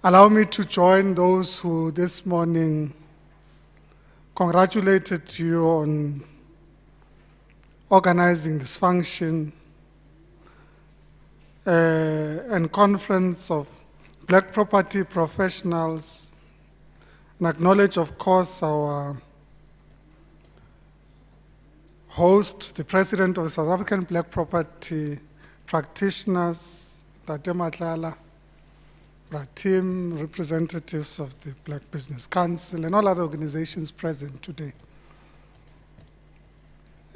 Allow me to join those who this morning congratulated you on organizing this function and conference of Black property professionals, and acknowledge, of course, our host, the President of the South African Black Property Practitioners, Tate Matlala, team, representatives of the Black Business Council, and all other organizations present today.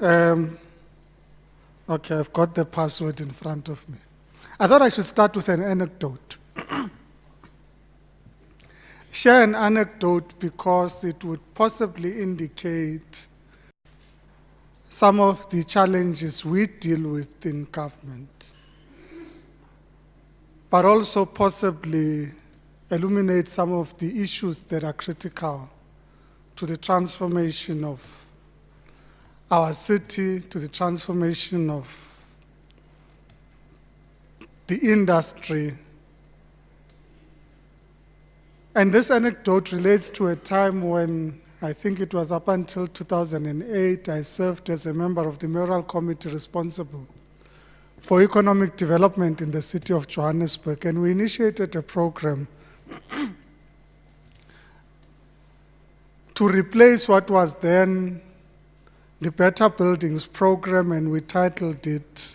Okay, I've got the password in front of me. I thought I should start with an anecdote. Share an anecdote because it would possibly indicate some of the challenges we deal with in government, but also possibly illuminate some of the issues that are critical to the transformation of our city, to the transformation of the industry. And this anecdote relates to a time when, I think it was up until 2008, I served as a member of the mayoral committee responsible for economic development in the city of Johannesburg, and we initiated a program to replace what was then the Better Buildings program, and we titled it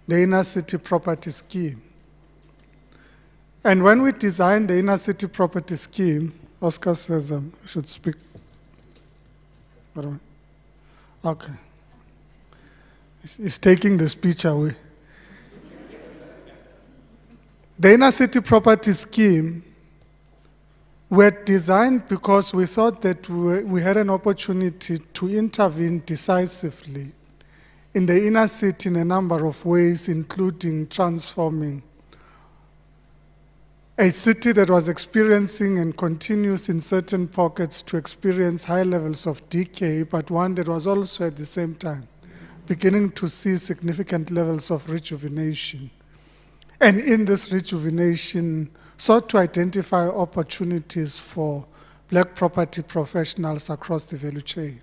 the Inner City Property Scheme. And when we designed the Inner City Property Scheme, Oscar says I should speak. Okay. He's taking the speech away. The Inner City Property Scheme were designed because we thought that we had an opportunity to intervene decisively in the inner city in a number of ways, including transforming a city that was experiencing and continues in certain pockets to experience high levels of decay, but one that was also at the same time beginning to see significant levels of rejuvenation. And in this rejuvenation, sought to identify opportunities for Black property professionals across the value chain.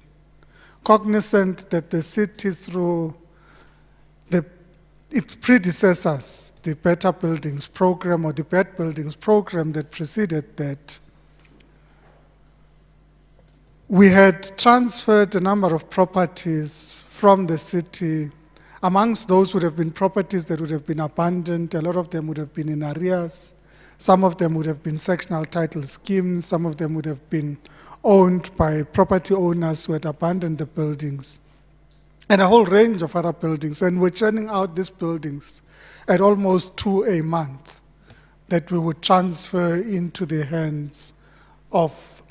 Cognizant that the city, through its predecessors, the Better Buildings program or the Bad Buildings program that preceded that, we had transferred a number of properties from the city. Amongst those would have been properties that would have been abandoned. A lot of them would have been in arrears. Some of them would have been sectional title schemes. Some of them would have been owned by property owners who had abandoned the buildings, and a whole range of other buildings. And we're churning out these buildings at almost 2 a month that we would transfer into the hands of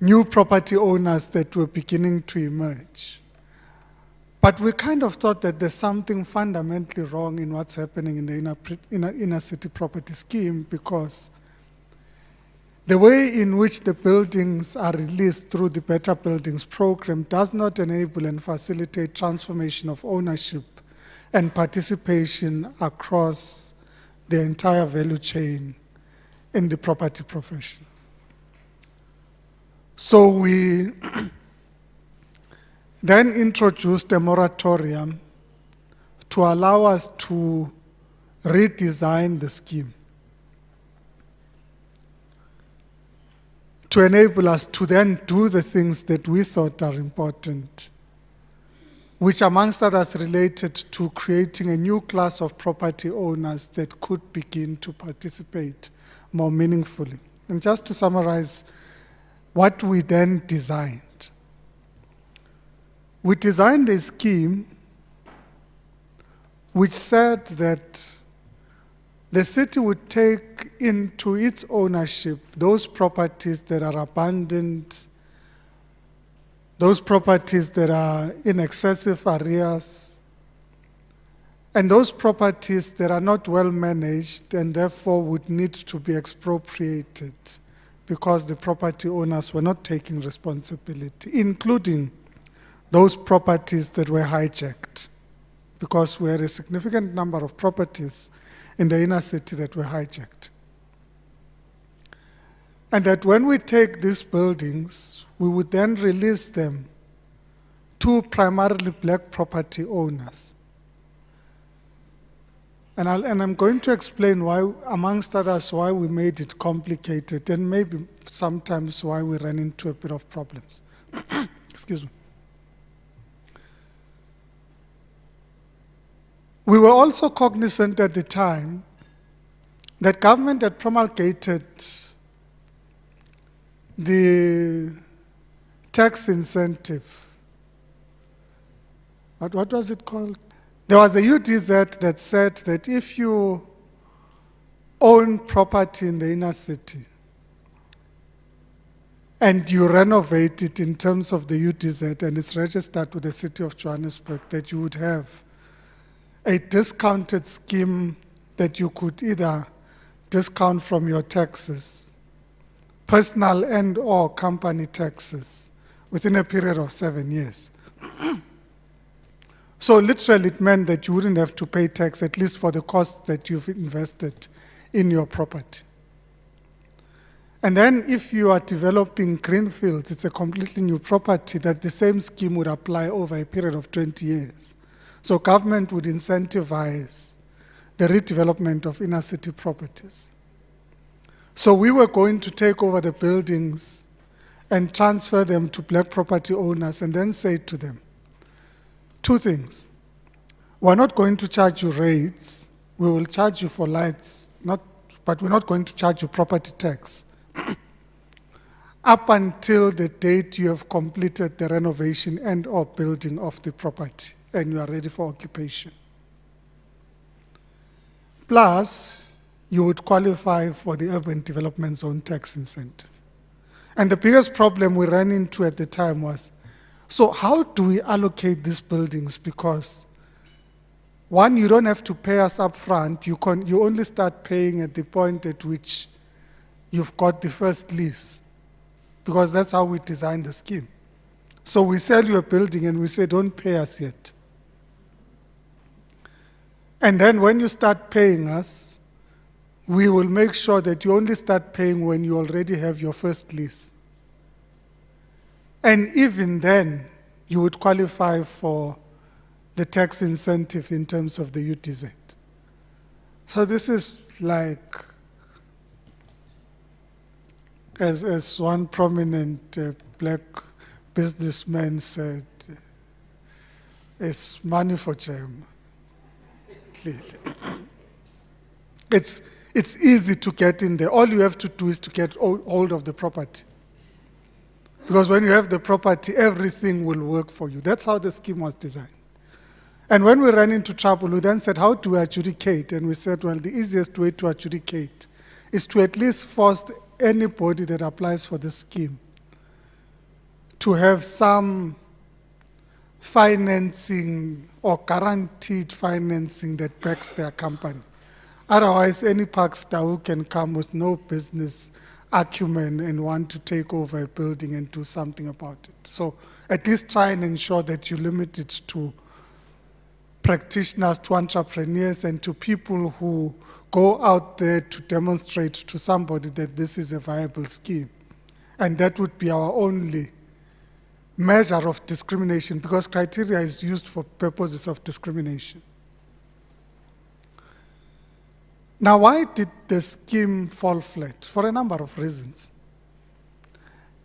new property owners that were beginning to emerge. But we kind of thought that there's something fundamentally wrong in what's happening in the inner city property scheme, because the way in which the buildings are released through the Better Buildings program does not enable and facilitate transformation of ownership and participation across the entire value chain in the property profession. So we then introduced a moratorium to allow us to redesign the scheme, to enable us to then do the things that we thought are important, which amongst others related to creating a new class of property owners that could begin to participate more meaningfully. And just to summarize what we then designed. We designed a scheme which said that the city would take into its ownership those properties that are abandoned, those properties that are in excessive arrears, and those properties that are not well managed and therefore would need to be expropriated because the property owners were not taking responsibility, including those properties that were hijacked, because we had a significant number of properties in the inner city that were hijacked. And that when we take these buildings, we would then release them to primarily black property owners. And I'm going to explain why, amongst others, why we made it complicated and maybe sometimes why we ran into a bit of problems. Excuse me. We were also cognizant at the time that government had promulgated the tax incentive. What was it called? There was a UDZ that said that if you own property in the inner city and you renovate it in terms of the UDZ and it's registered with the city of Johannesburg, that you would have a discounted scheme that you could either discount from your taxes, personal and or company taxes, within a period of 7 years. So literally it meant that you wouldn't have to pay tax, at least for the cost that you've invested in your property. And then if you are developing greenfields, it's a completely new property, that the same scheme would apply over a period of 20 years. So government would incentivize the redevelopment of inner city properties. So we were going to take over the buildings and transfer them to black property owners and then say to them, two things. We're not going to charge you rates. We will charge you for lights, but we're not going to charge you property tax up until the date you have completed the renovation and or building of the property and you are ready for occupation. Plus, you would qualify for the urban development zone tax incentive. And the biggest problem we ran into at the time was, so how do we allocate these buildings? Because one, you don't have to pay us up front. You only start paying at the point at which you've got the first lease, because that's how we designed the scheme. So we sell you a building and we say, don't pay us yet. And then when you start paying us, we will make sure that you only start paying when you already have your first lease. And even then, you would qualify for the tax incentive in terms of the UTZ. So this is like, as one prominent black businessman said, it's money for jam. Clearly. It's easy to get in there. All you have to do is to get hold of the property. Because when you have the property, everything will work for you. That's how the scheme was designed. And when we ran into trouble, we then said, how do we adjudicate? And we said, well, the easiest way to adjudicate is to at least force anybody that applies for the scheme to have some financing or guaranteed financing that backs their company. Otherwise, any park star who can come with no business acumen and want to take over a building and do something about it. So at least try and ensure that you limit it to practitioners, to entrepreneurs, and to people who go out there to demonstrate to somebody that this is a viable scheme. And that would be our only measure of discrimination, because criteria is used for purposes of discrimination. Now, why did the scheme fall flat? For a number of reasons.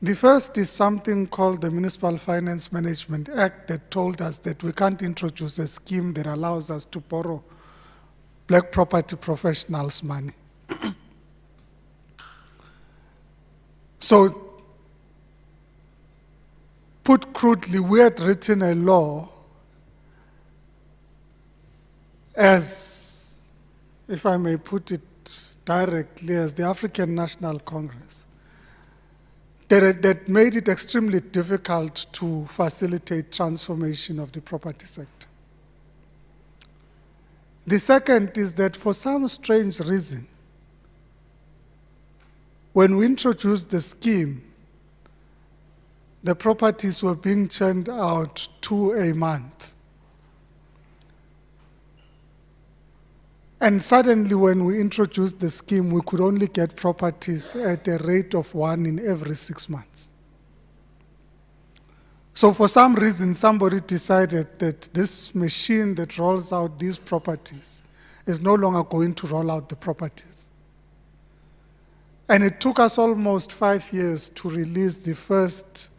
The first is something called the Municipal Finance Management Act that told us that we can't introduce a scheme that allows us to borrow black property professionals' money. So, put crudely, we had written a law as, if I may put it directly, as the African National Congress, that made it extremely difficult to facilitate transformation of the property sector. The second is that for some strange reason, when we introduced the scheme, the properties were being churned out 2 a month. And suddenly, when we introduced the scheme, we could only get properties at a rate of 1 in every 6 months. So for some reason, somebody decided that this machine that rolls out these properties is no longer going to roll out the properties. And it took us almost 5 years to release the first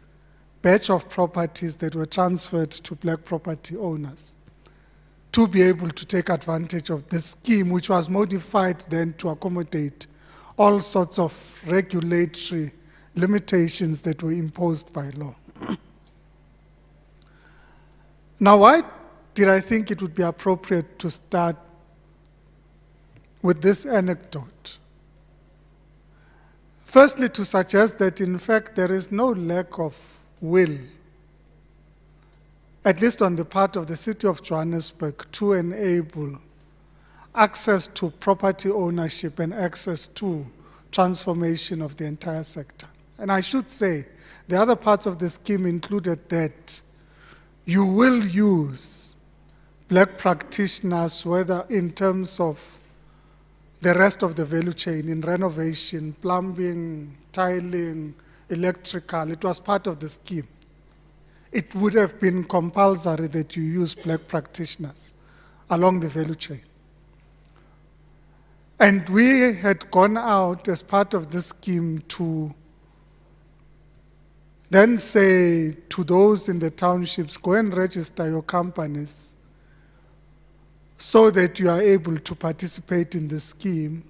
batch of properties that were transferred to black property owners to be able to take advantage of the scheme, which was modified then to accommodate all sorts of regulatory limitations that were imposed by law. Now, why did I think it would be appropriate to start with this anecdote? Firstly, to suggest that in fact there is no lack of will, at least on the part of the city of Johannesburg, to enable access to property ownership and access to transformation of the entire sector. And I should say, the other parts of the scheme included that you will use black practitioners, whether in terms of the rest of the value chain, in renovation, plumbing, tiling, electrical. It was part of the scheme. It would have been compulsory that you use black practitioners along the value chain. And we had gone out as part of this scheme to then say to those in the townships, go and register your companies so that you are able to participate in the scheme.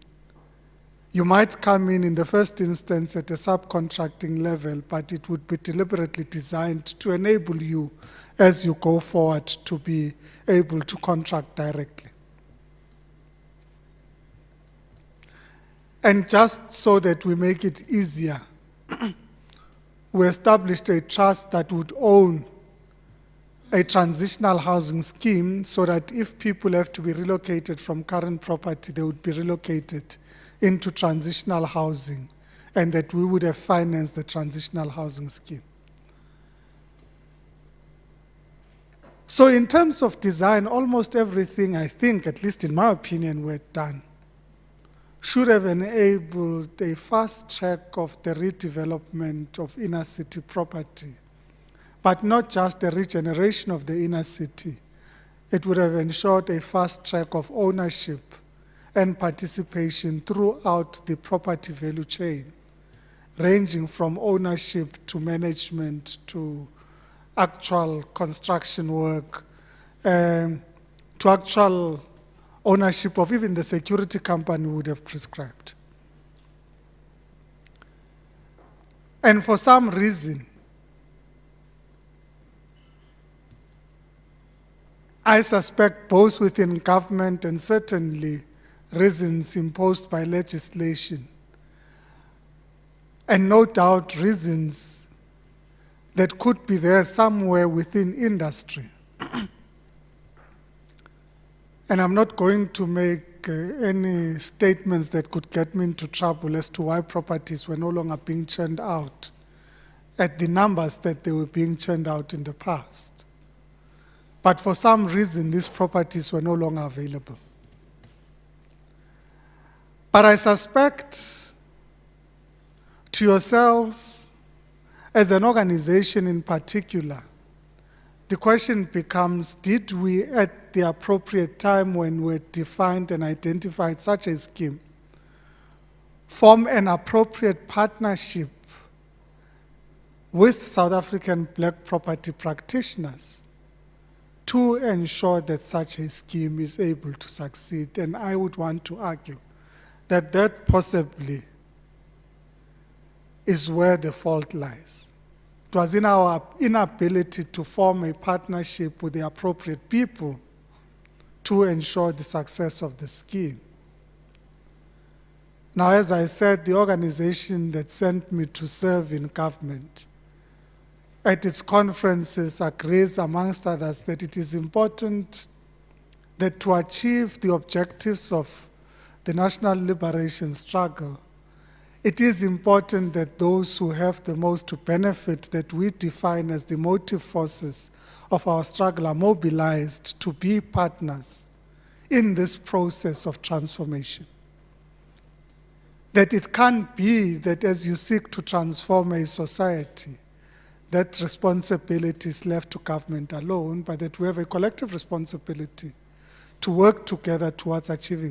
You might come in the first instance at a subcontracting level, but it would be deliberately designed to enable you as you go forward to be able to contract directly. And just so that we make it easier, we established a trust that would own a transitional housing scheme so that if people have to be relocated from current property, they would be relocated into transitional housing, and that we would have financed the transitional housing scheme. So in terms of design, almost everything, I think, at least in my opinion, were done, should have enabled a fast track of the redevelopment of inner city property, but not just the regeneration of the inner city. It would have ensured a fast track of ownership and participation throughout the property value chain, ranging from ownership to management to actual construction work, to actual ownership of even the security company would have prescribed. And for some reason, I suspect both within government and certainly reasons imposed by legislation, and no doubt reasons that could be there somewhere within industry. And I'm not going to make any statements that could get me into trouble as to why properties were no longer being churned out at the numbers that they were being churned out in the past. But for some reason, these properties were no longer available. But I suspect to yourselves, as an organization in particular, the question becomes, did we at the appropriate time when we defined and identified such a scheme, form an appropriate partnership with South African black property practitioners to ensure that such a scheme is able to succeed? And I would want to argue that that possibly is where the fault lies. It was in our inability to form a partnership with the appropriate people to ensure the success of the scheme. Now, as I said, the organization that sent me to serve in government at its conferences agrees, amongst others, that it is important that to achieve the objectives of the national liberation struggle, it is important that those who have the most to benefit, that we define as the motive forces of our struggle, are mobilized to be partners in this process of transformation. That it can't be that as you seek to transform a society, that responsibility is left to government alone, but that we have a collective responsibility to work together towards achieving